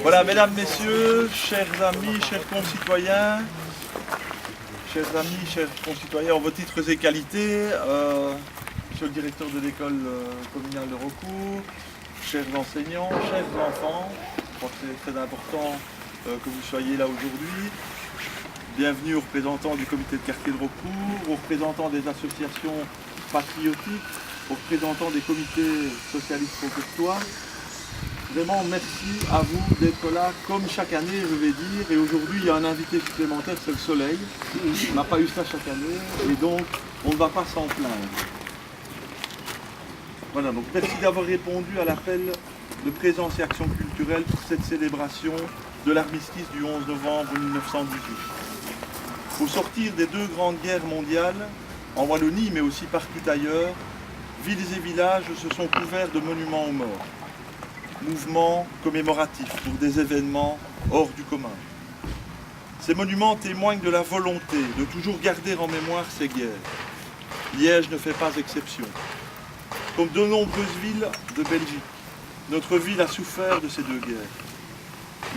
Voilà, mesdames, messieurs, chers amis, chers concitoyens, en vos titres et qualités, monsieur le directeur de l'école communale de Raucourt, chers enseignants, chers enfants, je crois que c'est très important que vous soyez là aujourd'hui. Bienvenue aux représentants du comité de quartier de Raucourt, aux représentants des associations patriotiques, aux représentants des comités socialistes roucourtois. Vraiment merci à vous d'être là comme chaque année, je vais dire. Et aujourd'hui, il y a un invité supplémentaire, c'est le soleil. On n'a pas eu ça chaque année et donc on ne va pas s'en plaindre. Voilà, donc merci d'avoir répondu à l'appel de présence et action culturelle pour cette célébration de l'armistice du 11 novembre 1918. Au sortir des deux grandes guerres mondiales, en Wallonie mais aussi partout ailleurs, villes et villages se sont couverts de monuments aux morts. Mouvements commémoratifs pour des événements hors du commun. Ces monuments témoignent de la volonté de toujours garder en mémoire ces guerres. Liège ne fait pas exception. Comme de nombreuses villes de Belgique, notre ville a souffert de ces deux guerres.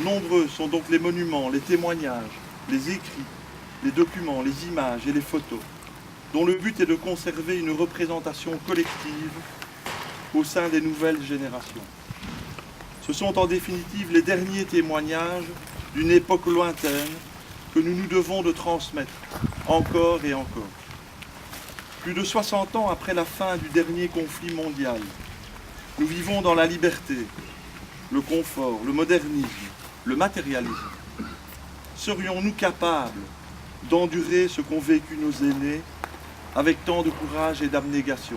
Nombreux sont donc les monuments, les témoignages, les écrits, les documents, les images et les photos, dont le but est de conserver une représentation collective au sein des nouvelles générations. Ce sont en définitive les derniers témoignages d'une époque lointaine que nous nous devons de transmettre encore et encore. Plus de 60 ans après la fin du dernier conflit mondial, nous vivons dans la liberté, le confort, le modernisme, le matérialisme. Serions-nous capables d'endurer ce qu'ont vécu nos aînés avec tant de courage et d'abnégation?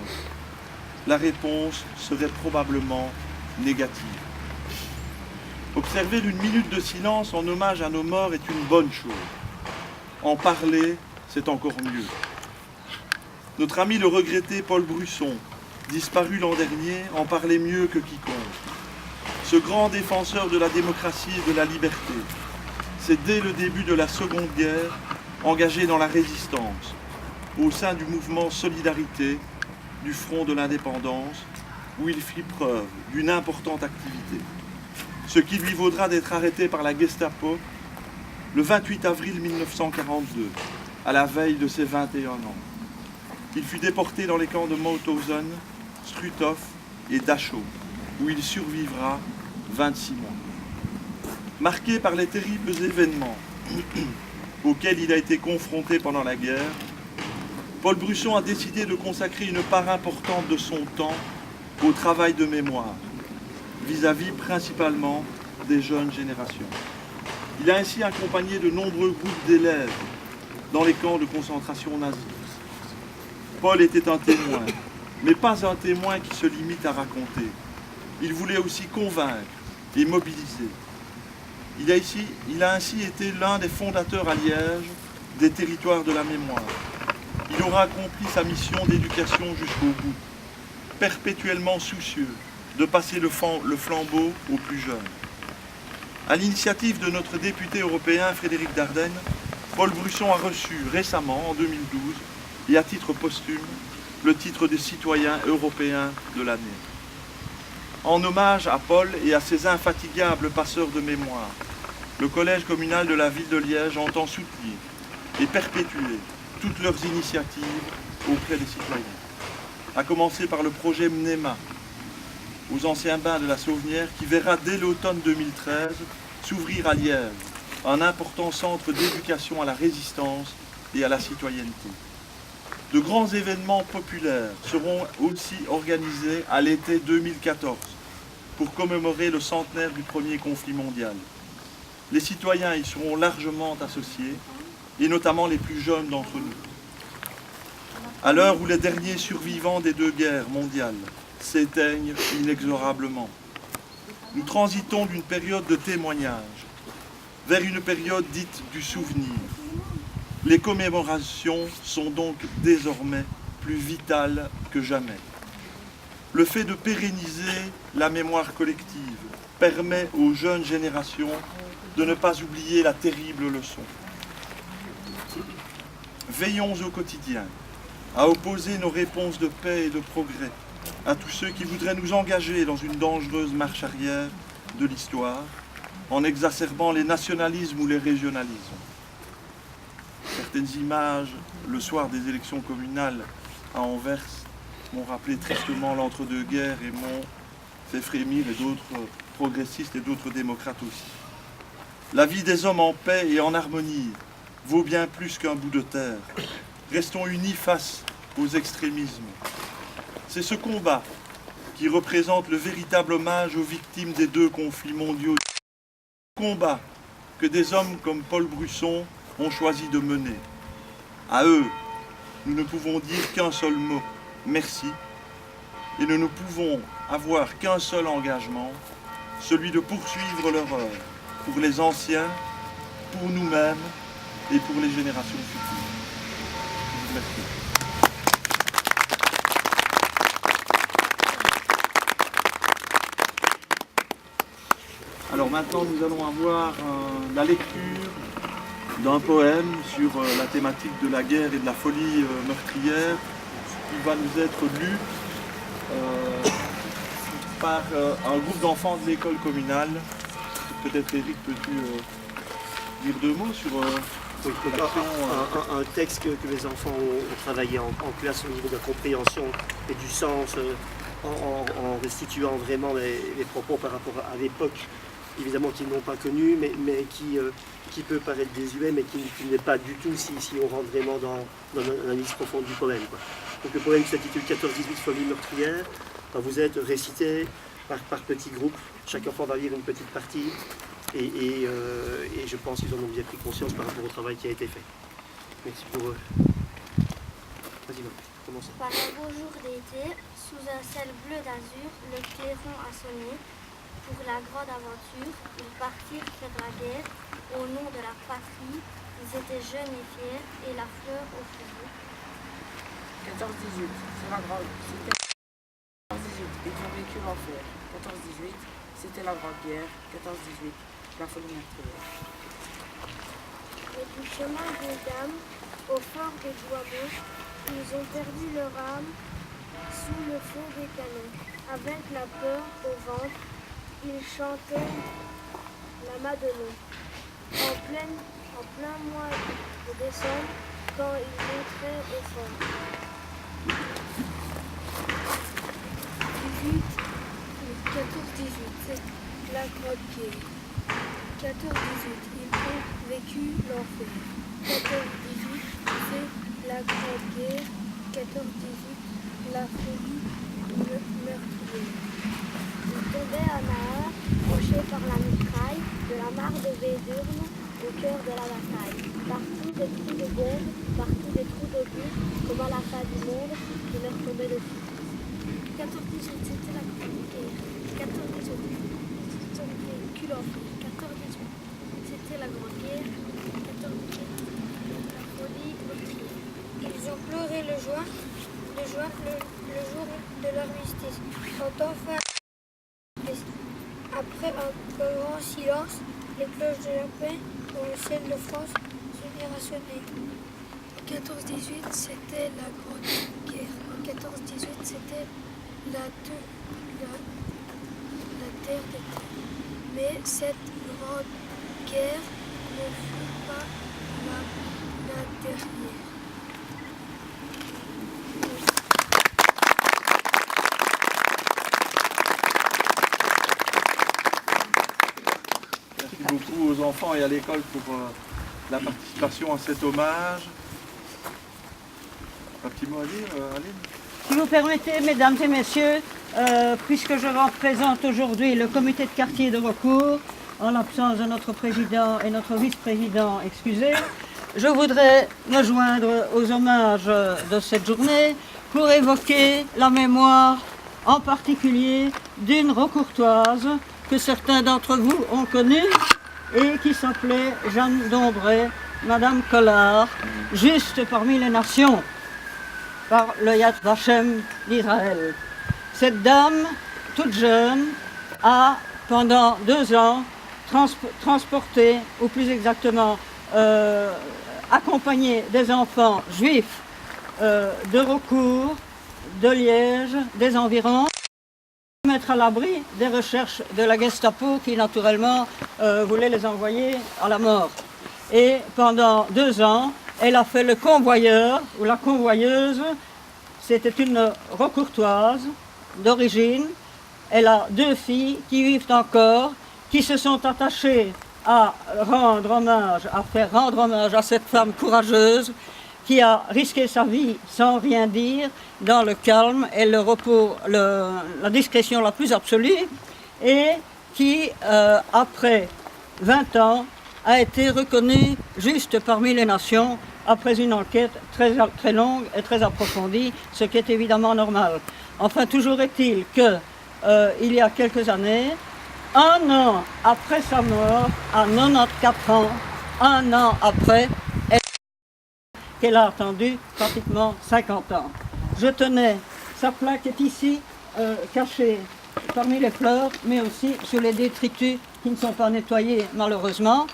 La réponse serait probablement négative. Observer une minute de silence en hommage à nos morts est une bonne chose. En parler, c'est encore mieux. Notre ami le regretté Paul Brusson, disparu l'an dernier, en parlait mieux que quiconque. Ce grand défenseur de la démocratie et de la liberté s'est dès le début de la Seconde Guerre engagé dans la résistance, au sein du mouvement Solidarité, du Front de l'Indépendance, où il fit preuve d'une importante activité. Ce qui lui vaudra d'être arrêté par la Gestapo le 28 avril 1942, à la veille de ses 21 ans. Il fut déporté dans les camps de Mauthausen, Struthof et Dachau, où il survivra 26 mois. Marqué par les terribles événements auxquels il a été confronté pendant la guerre, Paul Brusson a décidé de consacrer une part importante de son temps au travail de mémoire, vis-à-vis principalement des jeunes générations. Il a ainsi accompagné de nombreux groupes d'élèves dans les camps de concentration nazis. Paul était un témoin, mais pas un témoin qui se limite à raconter. Il voulait aussi convaincre et mobiliser. Il a ainsi été l'un des fondateurs à Liège des territoires de la mémoire. Il aura accompli sa mission d'éducation jusqu'au bout, perpétuellement soucieux de passer le flambeau aux plus jeunes. À l'initiative de notre député européen Frédéric Dardenne, Paul Brusson a reçu récemment, en 2012, et à titre posthume, le titre de citoyen européen de l'année. En hommage à Paul et à ses infatigables passeurs de mémoire, le collège communal de la ville de Liège entend soutenir et perpétuer toutes leurs initiatives auprès des citoyens. À commencer par le projet MNEMA, aux anciens bains de la Sauvenière, qui verra dès l'automne 2013 s'ouvrir à Liège un important centre d'éducation à la résistance et à la citoyenneté. De grands événements populaires seront aussi organisés à l'été 2014 pour commémorer le centenaire du premier conflit mondial. Les citoyens y seront largement associés, et notamment les plus jeunes d'entre nous. À l'heure où les derniers survivants des deux guerres mondiales s'éteignent inexorablement, nous transitons d'une période de témoignage vers une période dite du souvenir. Les commémorations sont donc désormais plus vitales que jamais. Le fait de pérenniser la mémoire collective permet aux jeunes générations de ne pas oublier la terrible leçon. Veillons au quotidien à opposer nos réponses de paix et de progrès à tous ceux qui voudraient nous engager dans une dangereuse marche arrière de l'histoire en exacerbant les nationalismes ou les régionalismes. Certaines images, le soir des élections communales à Anvers, m'ont rappelé tristement l'entre-deux-guerres et m'ont fait frémir, et d'autres progressistes et d'autres démocrates aussi. La vie des hommes en paix et en harmonie vaut bien plus qu'un bout de terre. Restons unis face aux extrémismes. C'est ce combat qui représente le véritable hommage aux victimes des deux conflits mondiaux. Combat que des hommes comme Paul Brusson ont choisi de mener. À eux, nous ne pouvons dire qu'un seul mot, merci, et nous ne pouvons avoir qu'un seul engagement, celui de poursuivre leur œuvre, pour les anciens, pour nous-mêmes et pour les générations futures. Merci. Alors maintenant, nous allons avoir la lecture d'un poème sur la thématique de la guerre et de la folie meurtrière qui va nous être lu par un groupe d'enfants de l'école communale. Peut-être Eric, peux-tu dire deux mots sur oui, un texte que les enfants ont travaillé en classe au niveau de la compréhension et du sens, en restituant vraiment les propos par rapport à l'époque, évidemment qu'ils n'ont pas connu, mais qui peut paraître désuet, mais qui n'est pas du tout si on rentre vraiment dans l'analyse profonde du poème, quoi. Donc le poème s'intitule 14-18 Folie meurtrière. Vous êtes récité par petits groupes, chaque enfant va lire une petite partie, et je pense qu'ils en ont bien pris conscience par rapport au travail qui a été fait. Merci pour eux. Vas-y, commence. Par un beau jour d'été, sous un ciel bleu d'azur, le clairon a sonné. Pour la grande aventure, ils partirent faire la guerre au nom de la patrie. Ils étaient jeunes et fiers, et la fleur au fuseau. 14-18, c'est la grande. C'était 14-18, ils ont vécu l'enfer. 14-18, c'était la grande guerre. 14-18, la folie meurtrière. Et du chemin des dames, au fort des Bois-Beaux, ils ont perdu leur âme sous le feu des canons. Avec la peur au ventre, ils chantaient la Madelon. En plein mois de décembre, quand ils montraient au fort. 14-18, c'est la grande guerre. 14-18, ils ont vécu l'enfer. 14-18, c'est la grande guerre. 14-18, la folie meurtrière. Ils tombaient à Nahar, fauchés par la mitraille, de la mare de Védurne au cœur de la bataille. Partout des trous de bombes, partout des trous d'obus, comme à la fin du monde, qui leur tombaient dessus. 14-18, c'était la grande guerre. 14-18, ils ont vécu l'enfer. 14-18, c'était la grande guerre. 14-18, la folie meurtrière. Ils ont pleuré le jour de l'armistice. Quand enfin, après un grand silence, les cloches de la paix dans le ciel de France se mirent à sonner. 14-18, c'était la grande guerre. 14-18, c'était la terre des terres. Mais cette grande guerre ne fut pas la dernière. Merci beaucoup aux enfants et à l'école pour la participation à cet hommage. Un petit mot à dire, Aline ? Si vous permettez, mesdames et messieurs, puisque je représente aujourd'hui le comité de quartier de Raucourt, en l'absence de notre président et notre vice-président excusés, je voudrais me joindre aux hommages de cette journée pour évoquer la mémoire en particulier d'une Raucourtoise que certains d'entre vous ont connue et qui s'appelait Jeanne Dombray, Madame Collard, juste parmi les nations, par le Yad Vashem d'Israël. Cette dame, toute jeune, a pendant 2 ans transporté, ou plus exactement accompagné des enfants juifs de Raucourt, de Liège, des environs, mettre à l'abri des recherches de la Gestapo qui, naturellement, voulait les envoyer à la mort. Et pendant 2 ans, elle a fait le convoyeur ou la convoyeuse. C'était une rocourtoise d'origine. Elle a 2 filles qui vivent encore, qui se sont attachées à faire rendre hommage à cette femme courageuse qui a risqué sa vie sans rien dire, dans le calme et le repos, la discrétion la plus absolue, et qui, après 20 ans, a été reconnue juste parmi les nations après une enquête très longue et très approfondie, ce qui est évidemment normal. Enfin, toujours est-il que, il y a quelques années, 1 an après sa mort, à 94 ans, 1 an après, qu'elle a attendu pratiquement 50 ans. Je tenais, sa plaque est ici, cachée parmi les fleurs, mais aussi sur les détritus qui ne sont pas nettoyés malheureusement.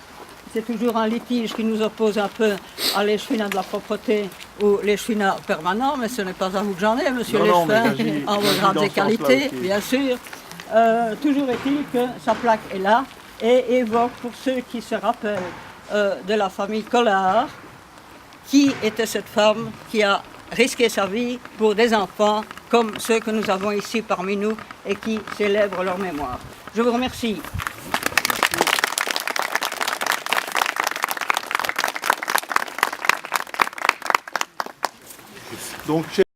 C'est toujours un litige qui nous oppose un peu à l'échevinat de la propreté ou l'échevinat permanent, mais ce n'est pas à vous que j'en ai, monsieur l'échevin, en vos grades et qualités, bien sûr. Toujours est-il que sa plaque est là et évoque, pour ceux qui se rappellent de la famille Collard, qui était cette femme qui a risqué sa vie pour des enfants comme ceux que nous avons ici parmi nous et qui célèbrent leur mémoire. Je vous remercie. Donc,